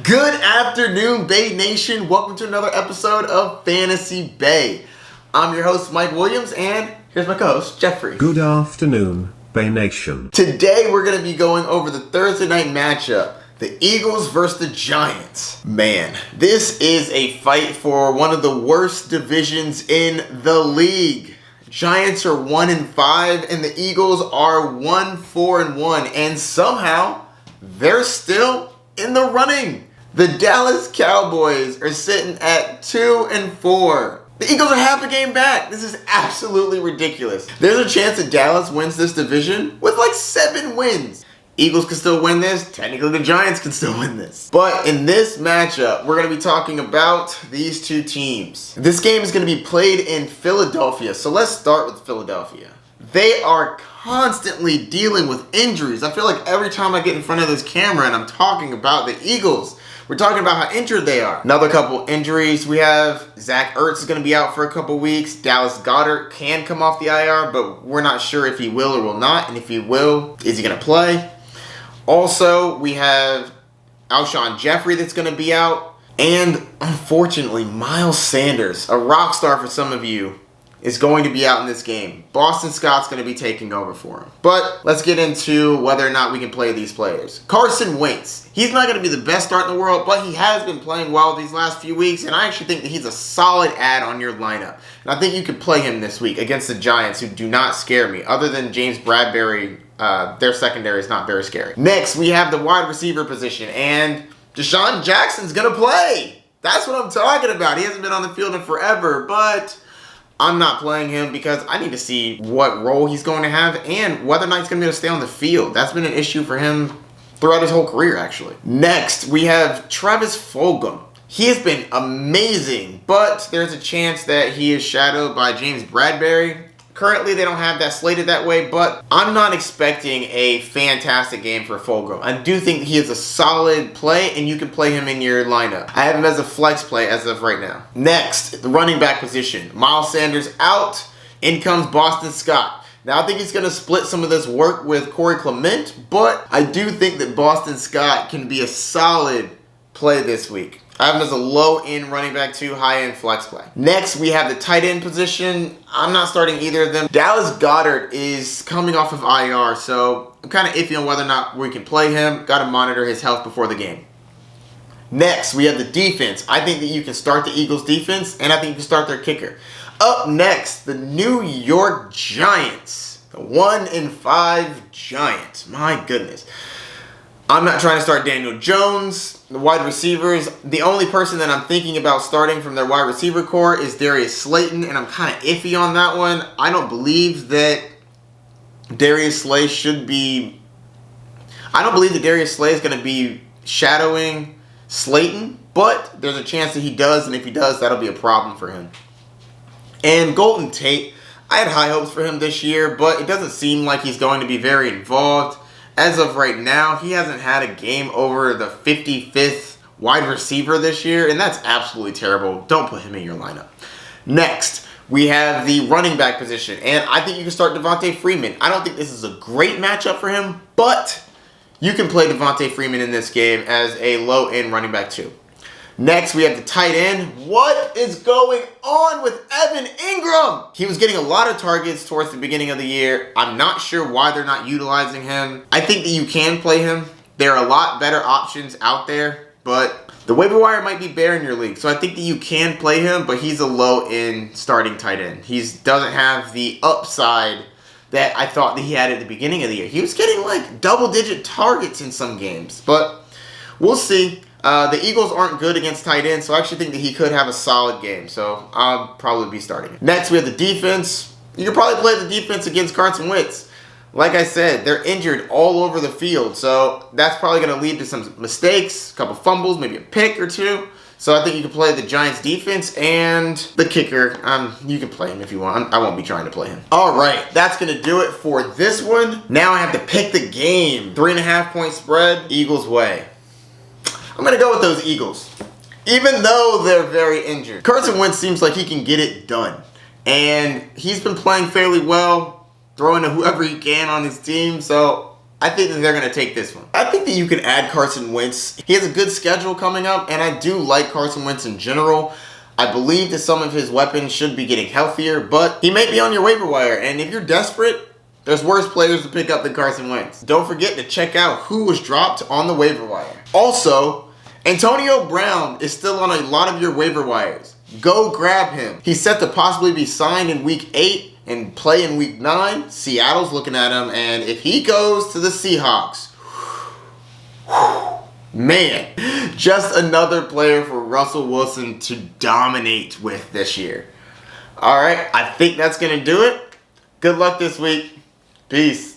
Good afternoon, Bay Nation. Welcome to another episode of Fantasy Bay. I'm your host, Mike Williams, and here's my co-host, Jeffrey. Good afternoon, Bay Nation. Today, we're going to be going over the Thursday night matchup, the Eagles versus the Giants. Man, this is a fight for one of the worst divisions in the league. Giants are 1-5, and the Eagles are 1-4-1, and somehow they're still in the running. The Dallas Cowboys are sitting at 2-4. The Eagles are half a game back. This is absolutely ridiculous. There's a chance that Dallas wins this division with like 7 wins. Eagles can still win this. Technically, the Giants can still win this. But in this matchup, we're going to be talking about these two teams. This game is going to be played in Philadelphia. So let's start with Philadelphia. They are constantly dealing with injuries. I feel like every time I get in front of this camera and I'm talking about the Eagles, we're talking about how injured they are. Another couple injuries. We have Zach Ertz is going to be out for a couple weeks. Dallas Goedert can come off the IR, but we're not sure if he will or will not. And if he will, is he going to play? Also, we have Alshon Jeffrey that's going to be out. And unfortunately, Miles Sanders, a rock star for some of you, is going to be out in this game. Boston Scott's going to be taking over for him. But let's get into whether or not we can play these players. Carson Wentz. He's not going to be the best start in the world, but he has been playing well these last few weeks, and I actually think that he's a solid add on your lineup. And I think you could play him this week against the Giants, who do not scare me. Other than James Bradbury, their secondary is not very scary. Next, we have the wide receiver position, and Deshaun Jackson's going to play. That's what I'm talking about. He hasn't been on the field in forever, but I'm not playing him because I need to see what role he's going to have and whether or not he's going to be able to stay on the field. That's been an issue for him throughout his whole career, actually. Next, we have Travis Fulgham. He has been amazing, but there's a chance that he is shadowed by James Bradbury. Currently, they don't have that slated that way, but I'm not expecting a fantastic game for Fulgham. I do think he is a solid play, and you can play him in your lineup. I have him as a flex play as of right now. Next, the running back position. Miles Sanders out. In comes Boston Scott. Now, I think he's going to split some of this work with Corey Clement, but I do think that Boston Scott can be a solid play this week. I have him as a low-end running back too, high-end flex play. Next, we have the tight end position. I'm not starting either of them. Dallas Goedert is coming off of IR, so I'm kind of iffy on whether or not we can play him. Got to monitor his health before the game. Next, we have the defense. I think that you can start the Eagles defense, and I think you can start their kicker. Up next, the New York Giants. The 1-5 Giants. My goodness. I'm not trying to start Daniel Jones. The wide receivers, the only person that I'm thinking about starting from their wide receiver core is Darius Slayton, and I'm kind of iffy on that one. I don't believe that Darius Slay should be... I don't believe that Darius Slay is going to be shadowing Slayton, but there's a chance that he does, and if he does, that'll be a problem for him. And Golden Tate, I had high hopes for him this year, but it doesn't seem like he's going to be very involved. As of right now, he hasn't had a game over the 55th wide receiver this year, and that's absolutely terrible. Don't put him in your lineup. Next, we have the running back position, and I think you can start Devontae Freeman. I don't think this is a great matchup for him, but you can play Devontae Freeman in this game as a low-end running back too. Next, we have the tight end. What is going on with Evan Ingram? He was getting a lot of targets towards the beginning of the year. I'm not sure why they're not utilizing him. I think that you can play him. There are a lot better options out there, but the waiver wire might be bare in your league. So I think that you can play him, but he's a low-end starting tight end. He doesn't have the upside that I thought that he had at the beginning of the year. He was getting like double-digit targets in some games, but we'll see. The Eagles aren't good against tight ends, so I actually think that he could have a solid game. So I'll probably be starting him. Next, we have the defense. You could probably play the defense against Carson Wentz. Like I said, they're injured all over the field, so that's probably going to lead to some mistakes, a couple fumbles, maybe a pick or two. So I think you can play the Giants defense and the kicker. You can play him if you want. I won't be trying to play him. All right, that's going to do it for this one. Now I have to pick the game. 3.5-point spread, Eagles way. I'm going to go with those Eagles, even though they're very injured. Carson Wentz seems like he can get it done, and he's been playing fairly well, throwing to whoever he can on his team, so I think that they're going to take this one. I think that you can add Carson Wentz. He has a good schedule coming up, and I do like Carson Wentz in general. I believe that some of his weapons should be getting healthier, but he may be on your waiver wire, and if you're desperate, there's worse players to pick up than Carson Wentz. Don't forget to check out who was dropped on the waiver wire. Also, Antonio Brown is still on a lot of your waiver wires. Go grab him. He's set to possibly be signed in week 8 and play in week 9. Seattle's looking at him, and if he goes to the Seahawks, man, just another player for Russell Wilson to dominate with this year. All right, I think that's going to do it. Good luck this week. Peace.